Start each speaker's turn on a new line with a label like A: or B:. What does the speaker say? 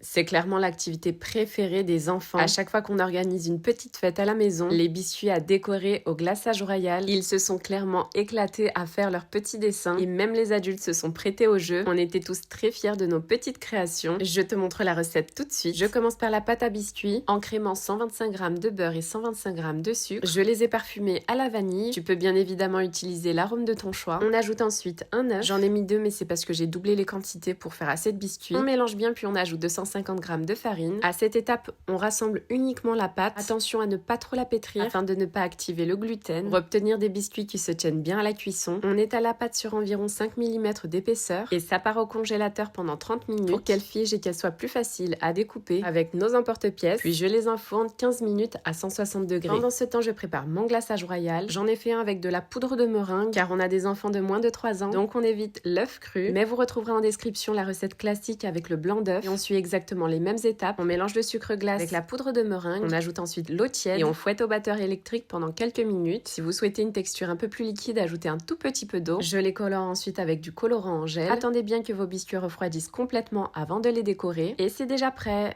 A: C'est clairement l'activité préférée des enfants. À chaque fois qu'on organise une petite fête à la maison, les biscuits à décorer au glaçage royal, ils se sont clairement éclatés à faire leurs petits dessins et même les adultes se sont prêtés au jeu. On était tous très fiers de nos petites créations. Je te montre la recette tout de suite. Je commence par la pâte à biscuits en crémant 125 g de beurre et 125 g de sucre. Je les ai parfumés à la vanille. Tu peux bien évidemment utiliser l'arôme de ton choix. On ajoute ensuite un œuf. J'en ai mis 2 mais c'est parce que j'ai doublé les quantités pour faire assez de biscuits. On mélange bien puis on ajoute 250 g de farine. À cette étape, on rassemble uniquement la pâte. Attention à ne pas trop la pétrir afin de ne pas activer le gluten. Pour obtenir des biscuits qui se tiennent bien à la cuisson, on étale la pâte sur environ 5 mm d'épaisseur et ça part au congélateur pendant 30 minutes pour qu'elle fige et qu'elle soit plus facile à découper avec nos emporte-pièces. Puis je les enfourne 15 minutes à 160 degrés. Pendant ce temps, je prépare mon glaçage royal. J'en ai fait un avec de la poudre de meringue car on a des enfants de moins de 3 ans, donc on évite l'œuf cru. Mais vous retrouverez en description la recette classique avec le blanc d'œuf et on suit exactement les mêmes étapes. On mélange le sucre glace avec la poudre de meringue, on ajoute ensuite l'eau tiède et on fouette au batteur électrique pendant quelques minutes. Si vous souhaitez une texture un peu plus liquide, ajoutez un tout petit peu d'eau. Je les colore ensuite avec du colorant en gel. Attendez bien que vos biscuits refroidissent complètement avant de les décorer et c'est déjà prêt.